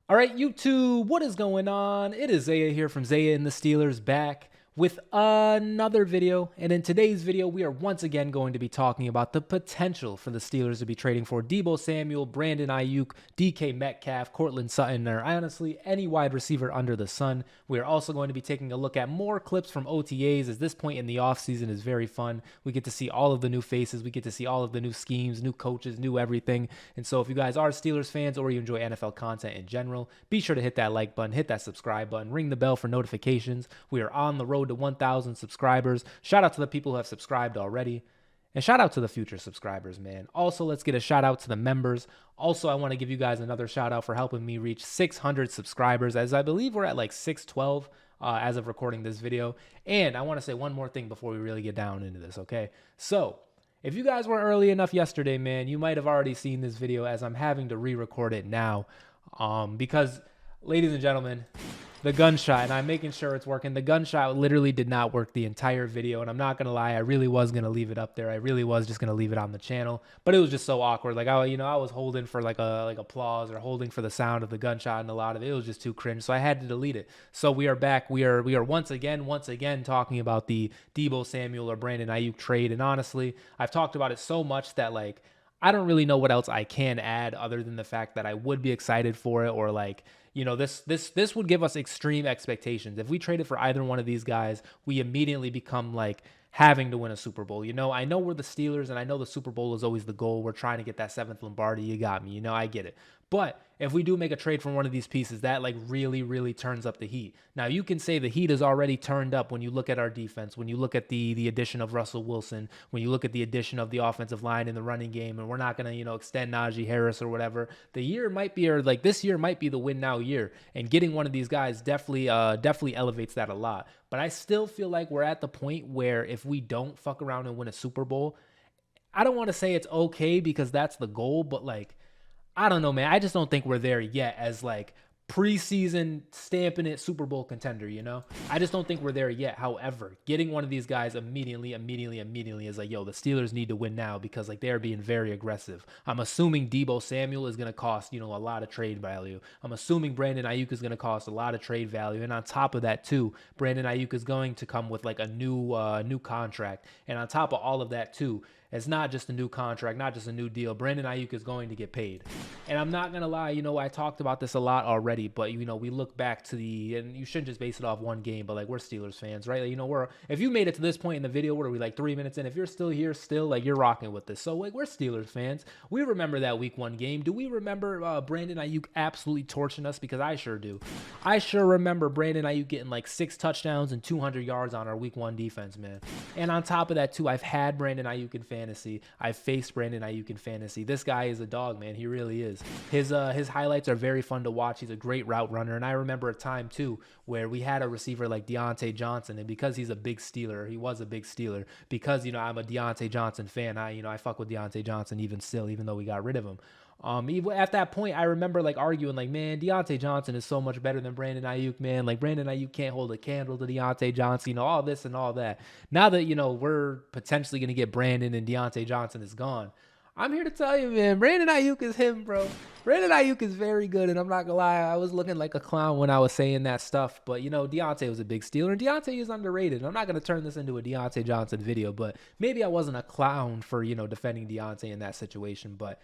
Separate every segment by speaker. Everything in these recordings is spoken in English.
Speaker 1: All right, YouTube, what is going on? It is Zaya here from Zaya&TheSteelers back with another video. And in today's video, we are once again going to be talking about the potential for the Steelers to be trading for Deebo Samuel, Brandonaiyuk, DK Metcalf, Courtland Sutton, or honestly, any wide receiver under the sun. We are also going to be taking a look at more clips from OTAs, as this point in the offseason is very fun. We get to see all of the new faces. We get to see all of the new schemes, new coaches, new everything. And so if you guys are Steelers fans or you enjoy NFL content in general, be sure to hit that like button, hit that subscribe button, ring the bell for notifications. We are on the road to 1,000 subscribers. Shout out to the people who have subscribed already. And shout out to the future subscribers, man. Also, let's get a shout out to the members. Also, I want to give you guys another shout out for helping me reach 600 subscribers, as I believe we're at like 612 as of recording this video. And I want to say one more thing before we really get down into this, okay? So, if you guys weren't early enough yesterday, man, you might have already seen this video as I'm having to re-record it now. Because, ladies and gentlemen, the gunshot, and I'm making sure it's working. The gunshot literally did not work the entire video, and I'm not gonna lie, I really was gonna leave it up there. I really was just gonna leave it on the channel, but it was just so awkward. Like I was holding for like applause or holding for the sound of the gunshot, and a lot of it was just too cringe. So I had to delete it. So we are back. We are once again talking about the Deebo Samuel or Brandonaiyuk trade. And honestly, I've talked about it so much that like I don't really know what else I can add other than the fact that I would be excited for it, or like, you know, this would give us extreme expectations. If we traded for either one of these guys, we immediately become like having to win a Super Bowl. You know, I know we're the Steelers and I know the Super Bowl is always the goal. We're trying to get that 7th Lombardi. You got me. You know, I get it. But if we do make a trade from one of these pieces, that like really turns up the heat. Now, you can say the heat is already turned up when you look at our defense, when you look at the addition of Russell Wilson, when you look at the addition of the offensive line in the running game, and we're not going to, you know, extend Najee Harris or whatever. The year might be, or like this year might be the win now year, and getting one of these guys definitely elevates that a lot. But I still feel like we're at the point where if we don't fuck around and win a Super Bowl, I don't want to say it's okay because that's the goal, but like, I don't know, man. I just don't think we're there yet as like preseason stamping it Super Bowl contender, you know? I just don't think we're there yet. However, getting one of these guys immediately is like, yo, the Steelers need to win now because like they're being very aggressive. I'm assuming Deebo Samuel is going to cost, you know, a lot of trade value. I'm assuming Brandonaiyuk is going to cost a lot of trade value. And on top of that too, Brandonaiyuk is going to come with like a new contract. And on top of all of that too, it's not just a new contract, not just a new deal. Brandonaiyuk is going to get paid. And I'm not going to lie, you know, I talked about this a lot already, but, you know, we look back to and you shouldn't just base it off one game, but, like, we're Steelers fans, right? Like, you know, if you made it to this point in the video, what are we, like, 3 minutes in? If you're still here, like, you're rocking with this. So, like, we're Steelers fans. We remember that week 1 game. Do we remember Brandonaiyuk absolutely torching us? Because I sure do. I sure remember Brandonaiyuk getting, like, 6 touchdowns and 200 yards on our week 1 defense, man. And on top of that, too, I've had Brandonaiyuk in fantasy. I've faced Brandonaiyuk in fantasy. This guy is a dog, man. He really is. His highlights are very fun to watch. He's a great route runner. And I remember a time, too, where we had a receiver like Diontae Johnson. And because he's a big Steeler, he was a big Steeler. Because, you know, I'm a Diontae Johnson fan. I fuck with Diontae Johnson even still, even though we got rid of him. Even at that point, I remember like arguing like, man, Diontae Johnson is so much better than Brandonaiyuk, man. Like Brandonaiyuk can't hold a candle to Diontae Johnson, you know, all this and all that. Now that, you know, we're potentially going to get Brandon and Diontae Johnson is gone, I'm here to tell you, man, Brandonaiyuk is him, bro. Brandonaiyuk is very good, and I'm not gonna lie, I was looking like a clown when I was saying that stuff, but, you know, Diontae was a big Steeler, and Diontae is underrated. I'm not gonna turn this into a Diontae Johnson video, but maybe I wasn't a clown for, you know, defending Diontae in that situation, but,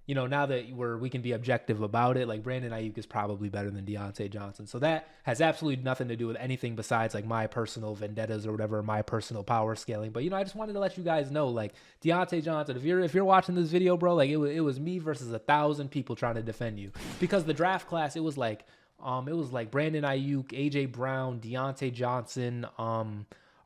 Speaker 1: you know, now that we can be objective about it, like Brandonaiyuk is probably better than Diontae Johnson. So that has absolutely nothing to do with anything besides like my personal vendettas or whatever, my personal power scaling. But, you know, I just wanted to let you guys know, like, Diontae Johnson, if you're watching this video, bro, like it was me versus 1,000 people trying to defend you. Because the draft class, it was like Brandonaiyuk, AJ Brown, Diontae Johnson,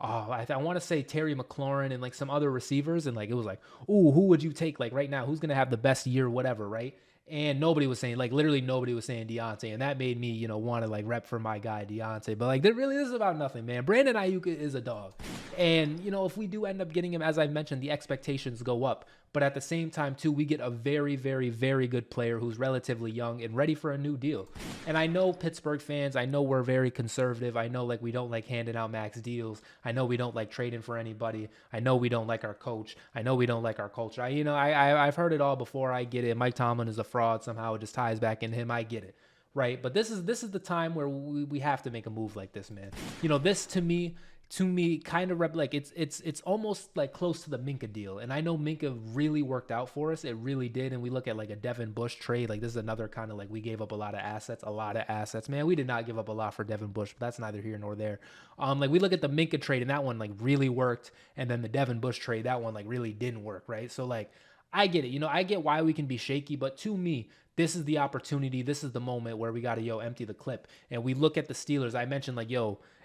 Speaker 1: I want to say Terry McLaurin and like some other receivers. And like, it was like, ooh, who would you take like right now? Who's going to have the best year, whatever, right? And nobody was saying, like, literally nobody was saying Diontae. And that made me, you know, want to like rep for my guy, Diontae. But like, this is about nothing, man. Brandonaiyuk is a dog. And, you know, if we do end up getting him, as I mentioned, the expectations go up. But at the same time, too, we get a very good player who's relatively young and ready for a new deal. And I know Pittsburgh fans, I know we're very conservative. I know, like, we don't like handing out max deals. I know we don't like trading for anybody. I know we don't like our coach. I know we don't like our culture. I've heard it all before. I get it. Mike Tomlin is a fraud. Somehow it just ties back into him. I get it. right? But this is the time where we have to make a move like this, man. You know, this to me kind of like it's almost like close to the Minka deal. And I know Minka really worked out for us. It really did. And we look at like a Devin Bush trade. Like this is another kind of like we gave up a lot of assets. Man, we did not give up a lot for Devin Bush, but that's neither here nor there. Like we look at the Minka trade and that one like really worked. And then the Devin Bush trade, that one like really didn't work, right? So like I get it. You know, I get why we can be shaky, but to me, this is the opportunity. This is the moment where we got to, empty the clip. And we look at the Steelers. I mentioned like,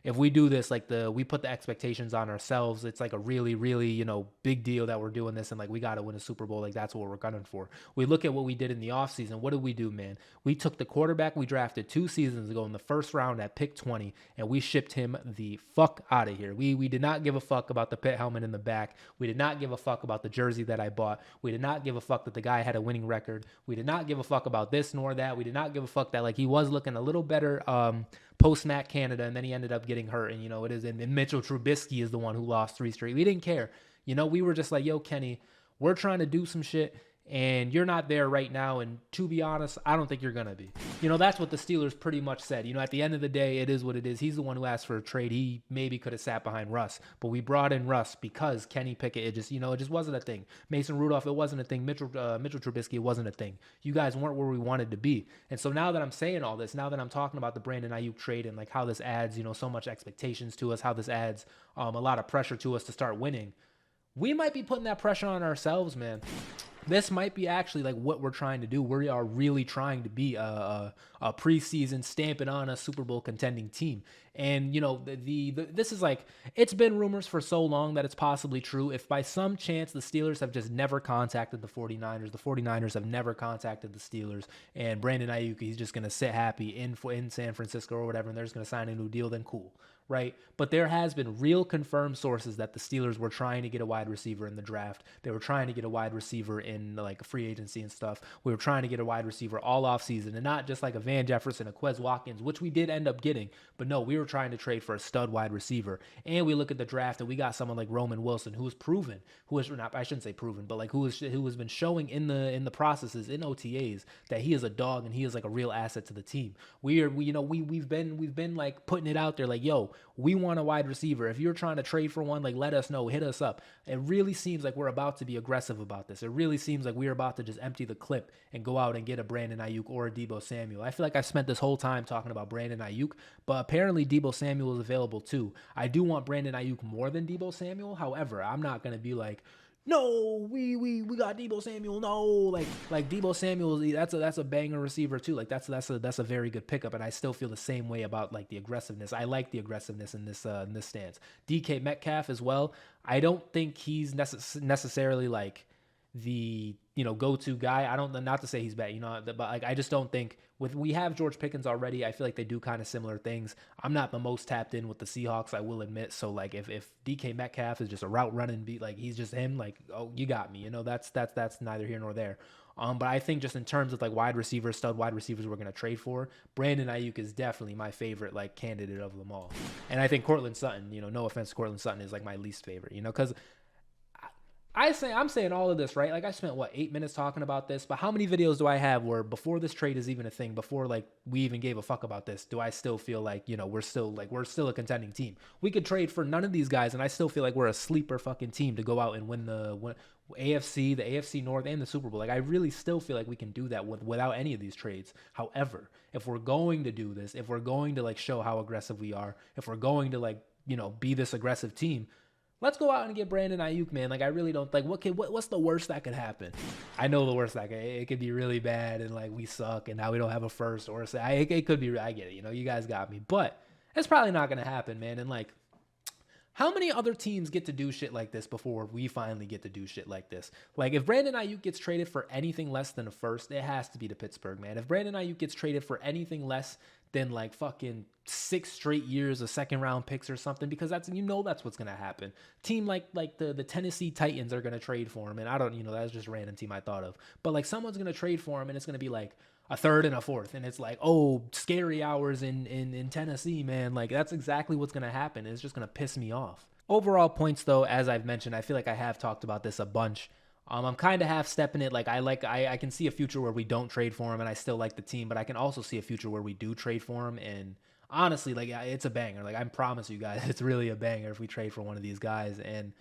Speaker 1: if we do this, like we put the expectations on ourselves. It's like a really, really, big deal that we're doing this. And like, we got to win a Super Bowl. Like that's what we're gunning for. We look at what we did in the offseason. What did we do, man? We took the quarterback we drafted 2 seasons ago in the first round at pick 20, and we shipped him the fuck out of here. We did not give a fuck about the pit helmet in the back. We did not give a fuck about the jersey that I bought. We did not give a fuck that the guy had a winning record. We did not give a fuck about this nor that. We did not give a fuck that like he was looking a little better post Matt Canada, and then he ended up getting hurt. And it is, and Mitchell Trubisky is the one who lost 3 straight. We didn't care. We were just like, Kenny, we're trying to do some shit, and you're not there right now. And to be honest, I don't think you're going to be. That's what the Steelers pretty much said. At the end of the day, it is what it is. He's the one who asked for a trade. He maybe could have sat behind Russ, but we brought in Russ because Kenny Pickett, it just wasn't a thing. Mason Rudolph, it wasn't a thing. Mitchell Trubisky, it wasn't a thing. You guys weren't where we wanted to be. And so now that I'm saying all this, now that I'm talking about the Brandonaiyuk trade and like how this adds, so much expectations to us, how this adds a lot of pressure to us to start winning, we might be putting that pressure on ourselves, man. This might be actually like what we're trying to do. We are really trying to be a preseason stamping on a Super Bowl contending team. And, this is like, it's been rumors for so long that it's possibly true. If by some chance the Steelers have just never contacted the 49ers have never contacted the Steelers, and Brandonaiyuk, he's just going to sit happy in San Francisco or whatever, and they're just going to sign a new deal, then cool. Right? But there has been real confirmed sources that the Steelers were trying to get a wide receiver in the draft. They were trying to get a wide receiver in like free agency and stuff. We were trying to get a wide receiver all offseason, and not just like a Van Jefferson, a Quez Watkins, which we did end up getting. But no, we were trying to trade for a stud wide receiver. And we look at the draft and we got someone like Roman Wilson, who is proven, I shouldn't say proven, but like who has been showing in the processes, in OTAs, that he is a dog and he is like a real asset to the team. We've been like putting it out there like, we want a wide receiver. If you're trying to trade for one, like let us know, hit us up. It really seems like we're about to be aggressive about this. It really seems like we're about to just empty the clip and go out and get a Brandonaiyuk or a Deebo Samuel. I feel like I've spent this whole time talking about Brandonaiyuk, but apparently Deebo Samuel is available too. I do want Brandonaiyuk more than Deebo Samuel. However, I'm not going to be like, no, we got Deebo Samuel. No, like Deebo Samuel, that's a banger receiver too. Like that's a very good pickup, and I still feel the same way about like the aggressiveness. I like the aggressiveness in this stance. DK Metcalf as well. I don't think he's necessarily like the go-to guy. I don't, not to say he's bad, but like I just don't think we have George Pickens already. I feel like they do kind of similar things. I'm not the most tapped in with the Seahawks, I will admit. So like if DK Metcalf is just a route running beat, like he's just him, like, oh, you got me. That's neither here nor there. But I think just in terms of like stud wide receivers we're going to trade for, Brandonaiyuk is definitely my favorite like candidate of them all. And I think Courtland Sutton, no offense to Courtland Sutton, is like my least favorite, because I'm saying all of this, right? Like I spent 8 minutes talking about this, but how many videos do I have where before this trade is even a thing, before like we even gave a fuck about this, do I still feel like, we're still a contending team? We could trade for none of these guys, and I still feel like we're a sleeper fucking team to go out and win the AFC North and the Super Bowl. Like I really still feel like we can do that without any of these trades. However, if we're going to do this, if we're going to like show how aggressive we are, if we're going to like, be this aggressive team, let's go out and get Brandonaiyuk, man. Like I really don't like what's the worst that could happen? I know the worst it could be really bad and like we suck and now we don't have a first or it could be. I get it, you guys got me, but it's probably not gonna happen, man. And like, how many other teams get to do shit like this before we finally get to do shit like this? Like if Brandonaiyuk gets traded for anything less than a first, it has to be to Pittsburgh, man. If Brandonaiyuk gets traded for anything less than like fucking 6 straight years of second round picks or something, because that's what's gonna happen. Team like the Tennessee Titans are gonna trade for him, and I don't, that's just a random team I thought of, but like someone's gonna trade for him and it's gonna be like a third and a fourth, and it's like, oh, scary hours in Tennessee, man. Like that's exactly what's gonna happen. It's just gonna piss me off. Overall points though, as I've mentioned, I feel like I have talked about this a bunch. I'm kind of half stepping it. Like I can see a future where we don't trade for him, and I still like the team. But I can also see a future where we do trade for him, and honestly, like it's a banger. Like I promise you guys, it's really a banger if we trade for one of these guys. And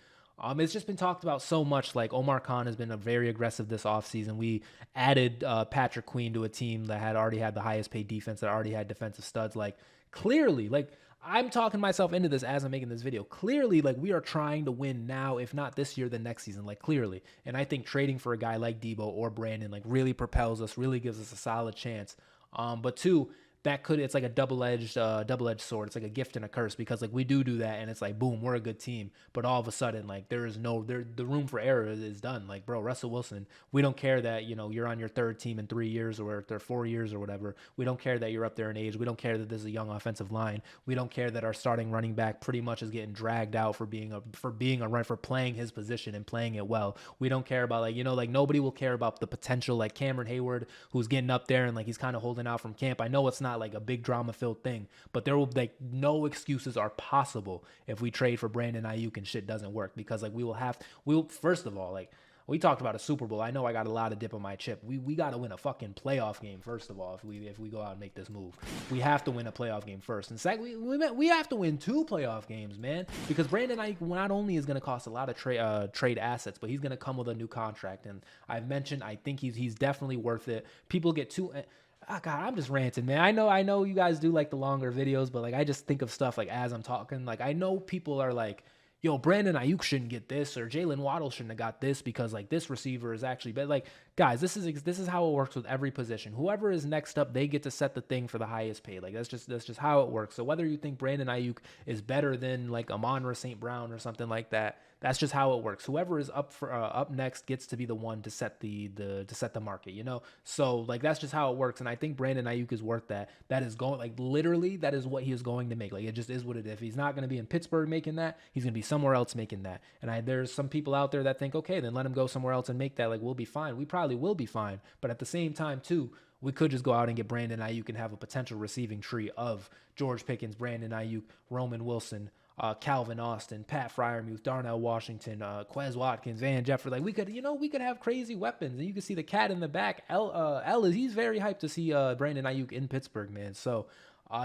Speaker 1: it's just been talked about so much. Like Omar Khan has been a very aggressive this offseason. We added Patrick Queen to a team that had already had the highest paid defense, that already had defensive studs. Like clearly, like I'm talking myself into this as I'm making this video. Clearly, like we are trying to win now, if not this year, then next season. Like clearly, and I think trading for a guy like Debo or Brandon like really propels us, really gives us a solid chance. But two, it's like a double-edged sword. It's like a gift and a curse, because like we do that and it's like boom, we're a good team, but all of a sudden like the room for error is done. Like bro, Russell Wilson, we don't care that you're on your third team in 3 years or 4 years or whatever. We don't care that you're up there in age. We don't care that this is a young offensive line. We don't care that our starting running back pretty much is getting dragged out for playing his position and playing it well. We don't care about like nobody will care about the potential like Cameron Hayward, who's getting up there and like he's kind of holding out from camp. I know it's not like a big drama filled thing, but there will like no excuses are possible if we trade for Brandonaiyuk and shit doesn't work, because like we'll first of all, like we talked about a Super Bowl. I know I got a lot of dip on my chip. We got to win a fucking playoff game first of all. If we go out and make this move, we have to win a playoff game first. And second, we have to win 2 playoff games, man, because Brandonaiyuk not only is going to cost a lot of trade assets, but he's going to come with a new contract. And I've mentioned I think he's definitely worth it. People get too. Oh God, I'm just ranting, man. I know you guys do like the longer videos, but like I just think of stuff like as I'm talking. Like I know people are like, yo, Brandonaiyuk shouldn't get this, or Jalen Waddle shouldn't have got this because like this receiver is actually better. Like guys, this is how it works with every position. Whoever is next up, they get to set the thing for the highest pay. Like that's just how it works. So whether you think Brandonaiyuk is better than like Amon-Ra St. Brown or something like that, that's just how it works. Whoever is up next gets to be the one to set the market, So like that's just how it works. And I think Brandonaiyuk is worth that. That is going like literally that is what he is going to make. Like it just is what it is. If he's not going to be in Pittsburgh making that, he's going to be somewhere else making that. And there's some people out there that think, okay, then let him go somewhere else and make that. Like we'll be fine. We probably will be fine. But at the same time too, we could just go out and get Brandonaiyuk and have a potential receiving tree of George Pickens, Brandonaiyuk, Roman Wilson, Calvin Austin, Pat Fryermuth, Darnell Washington, Quez Watkins, Van Jefferson. Like we could have crazy weapons, and you can see the cat in the back. He's very hyped to see Brandonaiyuk in Pittsburgh, man. So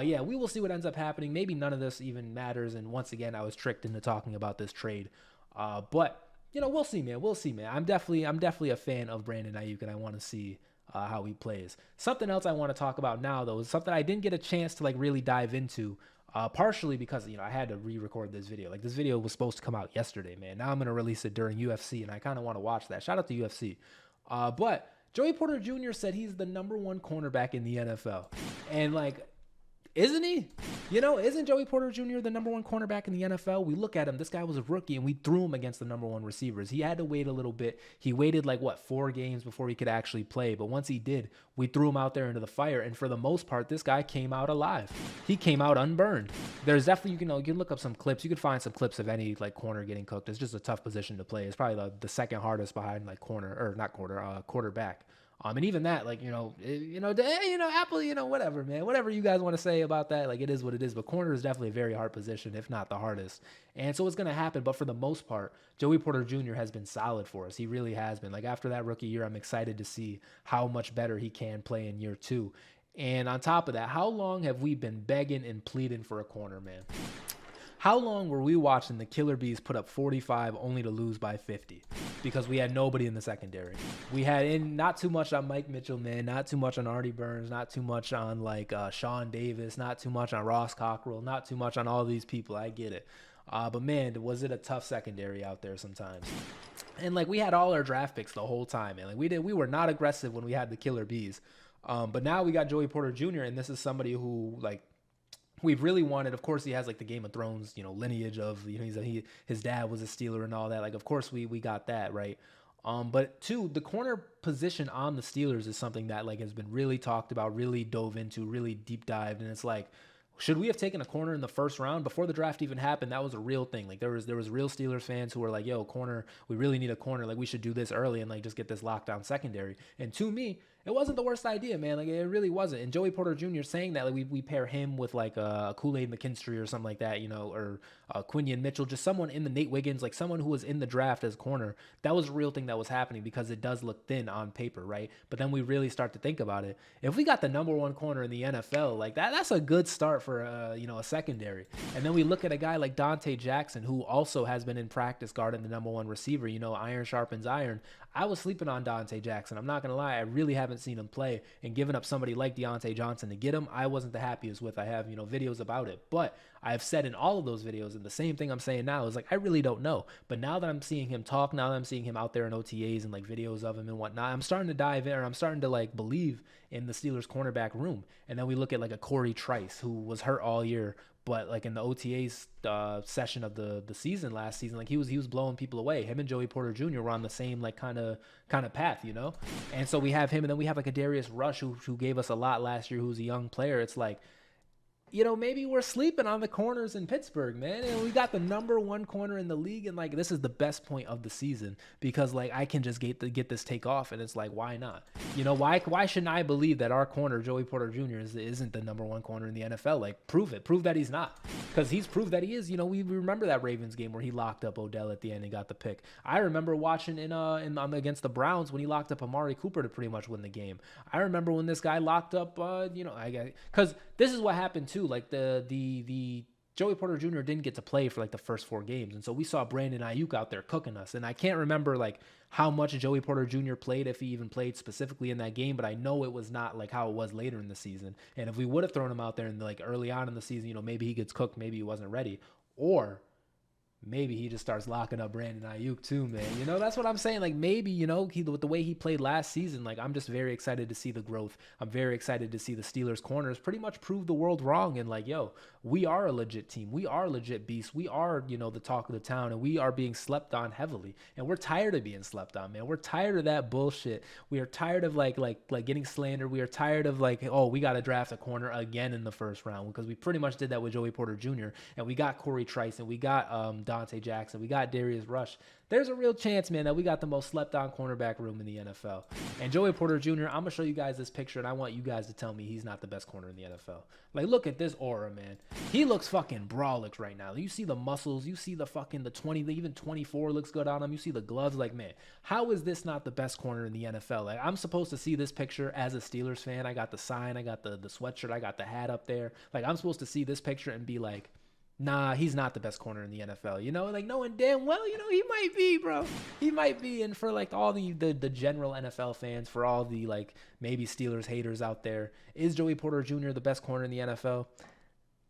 Speaker 1: yeah, we will see what ends up happening. Maybe none of this even matters. And once again, I was tricked into talking about this trade. But we'll see, man. We'll see, man. I'm definitely a fan of Brandonaiyuk, and I want to see how he plays. Something else I want to talk about now, though, is something I didn't get a chance to like really dive into. Partially because, I had to re-record this video. Like, this video was supposed to come out yesterday, man. Now I'm going to release it during UFC, and I kind of want to watch that. Shout out to UFC. But Joey Porter Jr. said he's the #1 cornerback in the NFL. And, like, isn't he? Isn't Joey Porter Jr. the #1 cornerback in the NFL? We look at him. This guy was a rookie, and we threw him against the #1 receivers. He had to wait a little bit. He waited, 4 games before he could actually play. But once he did, we threw him out there into the fire. And for the most part, this guy came out alive. He came out unburned. There's definitely, you can look up some clips. You can find some clips of any, quarner getting cooked. It's just a tough position to play. It's probably the second hardest behind, quarterback. And even that, Apple, whatever, man, whatever you guys want to say about that, it is what it is. But corner is definitely a very hard position, if not the hardest. And so it's going to happen. But for the most part, Joey Porter Jr. has been solid for us. He really has been. After that rookie year, I'm excited to see how much better he can play in year 2. And on top of that, how long have we been begging and pleading for a corner, man? How long were we watching the Killer Bees put up 45 only to lose by 50? Because we had nobody in the secondary. We had not too much on Mike Mitchell, man. Not too much on Artie Burns. Not too much on Sean Davis. Not too much on Ross Cockrell. Not too much on all these people. I get it. But man, was it a tough secondary out there sometimes. And we had all our draft picks the whole time, man. We were not aggressive when we had the Killer Bees. But now we got Joey Porter Jr. and this is somebody who we've really wanted. Of course, he has the Game of Thrones, lineage of, his dad was a Steeler and all that. Of course, we got that, right? But two, the corner position on the Steelers is something that has been really talked about, really dove into, really deep dived. And it's should we have taken a corner in the first round before the draft even happened? That was a real thing. There was real Steelers fans who were yo, corner, we really need a corner. We should do this early and just get this lockdown secondary. And to me, It wasn't the worst idea, man. Like it really wasn't. And Joey Porter Jr. saying that, like we pair him with like a Kool-Aid McKinstry or something like that, you know, or Quinion Mitchell, just someone in the Nate Wiggins, like someone who was in the draft as corner. That was a real thing that was happening because it does look thin on paper, right? But then we really start to think about it. If we got the number one corner in the NFL, like that's a good start for you know, a secondary. And then we look at a guy like Dante Jackson, who also has been in practice guarding the number one receiver. You know, iron sharpens iron. I was sleeping on Dante Jackson. I'm not going to lie. I really haven't seen him play, and giving up somebody like Deontay Johnson to get him, I wasn't the happiest with. I have, you know, videos about it, but I've said in all of those videos, and the same thing I'm saying now is like, I really don't know. But now that I'm seeing him talk, now that I'm seeing him out there in OTAs and like videos of him and whatnot, I'm starting to dive in, or I'm starting to like believe in the Steelers cornerback room. And then we look at like a Corey Trice, who was hurt all year, but like in the OTAs session of the season last season, like he was blowing people away. Him and Joey Porter Jr. were on the same like kind of path, you know. And so we have him, and then we have like a Darius Rush who gave us a lot last year, who's a young player. It's like, you know, maybe we're sleeping on the corners in Pittsburgh, man. And we got the number one corner in the league, and like this is the best point of the season because like I can just get this take off, and it's like, why not? You know, why shouldn't I believe that our corner, Joey Porter Jr., isn't the number one corner in the NFL? Like, prove it. Prove that he's not, because he's proved that he is. You know, we remember that Ravens game where he locked up Odell at the end and got the pick. I remember watching against the Browns when he locked up Amari Cooper to pretty much win the game. I remember when this guy locked up, you know, because this is what happened too. Like the Joey Porter Jr. didn't get to play for like the first 4 games, and so we saw Brandonaiyuk out there cooking us. And I can't remember like how much Joey Porter Jr. played, if he even played specifically in that game, but I know it was not like how it was later in the season. And if we would have thrown him out there in like early on in the season, you know, maybe he gets cooked, maybe he wasn't ready, or maybe he just starts locking up Brandonaiyuk too, man. You know, that's what I'm saying. Like maybe, you know, with the way he played last season, like I'm just very excited to see the growth. I'm very excited to see the Steelers corners pretty much prove the world wrong. And like, yo, we are a legit team. We are legit beasts. We are, you know, the talk of the town, and we are being slept on heavily. And we're tired of being slept on, man. We're tired of that bullshit. We are tired of like getting slandered. We are tired of like, oh, we got to draft a corner again in the first round, because we pretty much did that with Joey Porter Jr. and we got Corey Trice, and we got Dante Jackson, we got Darius Rush. There's a real chance, man, that we got the most slept on cornerback room in the NFL. And Joey Porter Jr., I'm gonna show you guys this picture, and I want you guys to tell me he's not the best corner in the NFL. Like, look at this aura, man. He looks fucking brolic right now. You see the muscles, you see the fucking the 20, even 24 looks good on him. You see the gloves. Like, man, how is this not the best corner in the NFL? Like, I'm supposed to see this picture as a Steelers fan. I got the sign, I got the sweatshirt, I got the hat up there. Like, I'm supposed to see this picture and be like, nah, he's not the best corner in the NFL, you know, like knowing damn well, you know, he might be, bro. He might be. And for like all the general NFL fans, for all the like maybe Steelers haters out there, is Joey Porter Jr. the best corner in the NFL?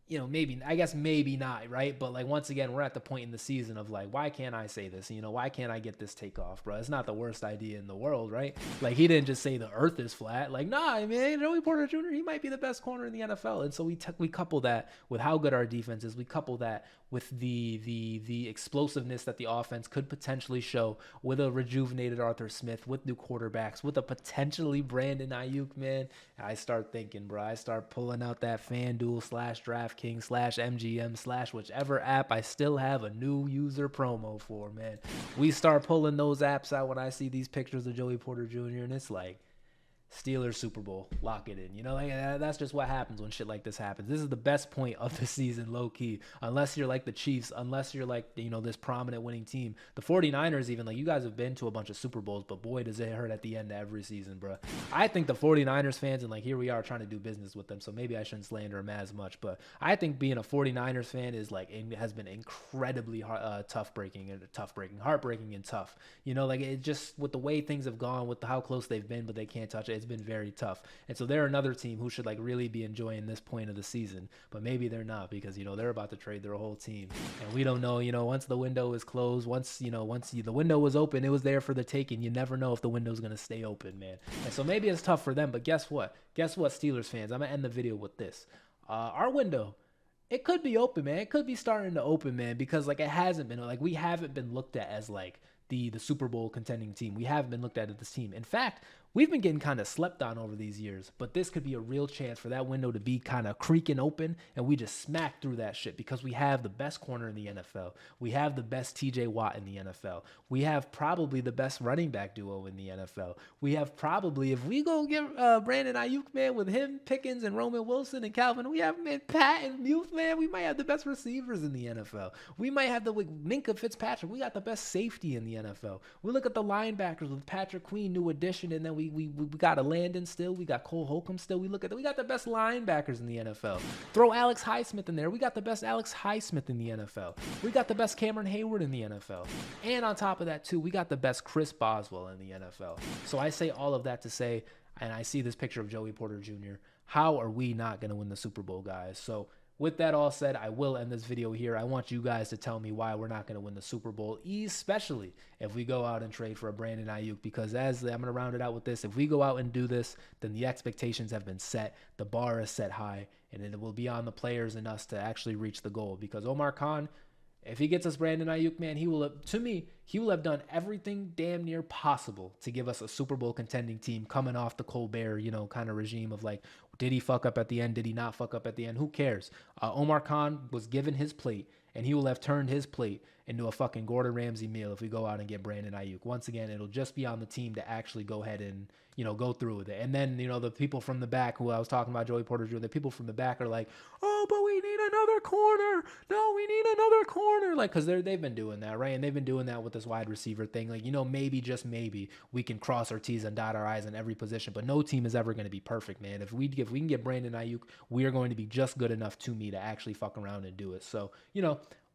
Speaker 1: You know, maybe, I guess maybe not, right? But like, once again, we're at the point in the season of like, why can't I say this? You know, why can't I get this takeoff, bro? It's not the worst idea in the world, right? Like, he didn't just say the earth is flat. Like, nah, man, Joey Porter Jr., he might be the best corner in the NFL. And so we couple that with how good our defense is. We couple that with the explosiveness that the offense could potentially show with a rejuvenated Arthur Smith, with new quarterbacks, with a potentially Brandonaiyuk, man. I start thinking, bro, I start pulling out that FanDuel / DraftKings / MGM / whichever app I still have a new user promo for, man. We start pulling those apps out when I see these pictures of Joey Porter Jr., and it's like, Steelers Super Bowl, lock it in. You know, like, that's just what happens when shit like this happens. This is the best point of the season, low key, unless you're like the Chiefs, unless you're like, you know, this prominent winning team. The 49ers, even, like, you guys have been to a bunch of Super Bowls, but boy, does it hurt at the end of every season, bro. I think the 49ers fans, and like, here we are trying to do business with them, so maybe I shouldn't slander them as much, but I think being a 49ers fan is like, it has been incredibly heartbreaking and tough. You know, like, it just, with the way things have gone, with how close they've been, but they can't touch it, it's been very tough. And so they're another team who should like really be enjoying this point of the season, but maybe they're not, because, you know, they're about to trade their whole team, and we don't know, you know, once the window is closed, once the window was open, it was there for the taking. You never know if the window's going to stay open, man. And so maybe it's tough for them, but guess what, Steelers fans, I'm going to end the video with this. Our window, it could be open, man. It could be starting to open, man, because like, it hasn't been, like, we haven't been looked at as like the Super Bowl contending team. We haven't been looked at as this team. In fact, we've been getting kind of slept on over these years, but this could be a real chance for that window to be kind of creaking open and we just smack through that shit because we have the best corner in the NFL. We have the best TJ Watt in the NFL. We have probably the best running back duo in the NFL. We have probably, if we go get Brandonaiyuk, man, with him, Pickens, and Roman Wilson and Calvin, we have, man, Pat and Muth, man, we might have the best receivers in the NFL. We might have the Minka Fitzpatrick. We got the best safety in the NFL. We look at the linebackers with Patrick Queen, new addition, and then we got a Landon still. We got Cole Holcomb still. We got the best linebackers in the NFL. Throw Alex Highsmith in there. We got the best Alex Highsmith in the NFL. We got the best Cameron Hayward in the NFL. And on top of that, too, we got the best Chris Boswell in the NFL. So I say all of that to say, and I see this picture of Joey Porter Jr., how are we not going to win the Super Bowl, guys? So with that all said, I will end this video here. I want you guys to tell me why we're not going to win the Super Bowl, especially if we go out and trade for a Brandonaiyuk, because I'm going to round it out with this. If we go out and do this, then the expectations have been set. The bar is set high, and it will be on the players and us to actually reach the goal, because Omar Khan, if he gets us Brandonaiyuk, man, he will have done everything damn near possible to give us a Super Bowl contending team coming off the Colbert, kind of regime of like, did he fuck up at the end? Did he not fuck up at the end? Who cares? Omar Khan was given his plate, and he will have turned his plate into a fucking Gordon Ramsay meal if we go out and get Brandonaiyuk. Once again, it'll just be on the team to actually go ahead and, go through with it. And then, the people from the back who I was talking about, Joey Porter Jr., the people from the back are like, oh, but we need another corner. No, we need another corner. Like, because they've been doing that, right? And they've been doing that with this wide receiver thing. Like, maybe, just maybe, we can cross our T's and dot our I's in every position. But no team is ever going to be perfect, man. If we can get Brandonaiyuk, we are going to be just good enough to me to actually fuck around and do it. So,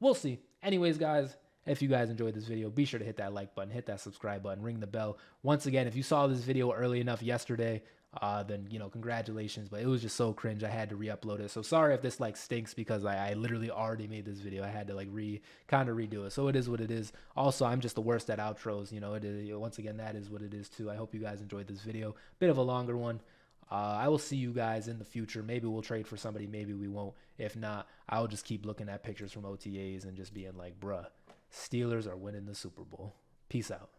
Speaker 1: we'll see. Anyways, guys, if you guys enjoyed this video, be sure to hit that like button, hit that subscribe button, ring the bell. Once again, if you saw this video early enough yesterday, then, congratulations, but it was just so cringe. I had to re-upload it. So sorry if this stinks, because I literally already made this video. I had to kind of redo it. So it is what it is. Also, I'm just the worst at outros. It is, once again, that is what it is too. I hope you guys enjoyed this video. Bit of a longer one. I will see you guys in the future. Maybe we'll trade for somebody. Maybe we won't. If not, I'll just keep looking at pictures from OTAs and just being like, bruh, Steelers are winning the Super Bowl. Peace out.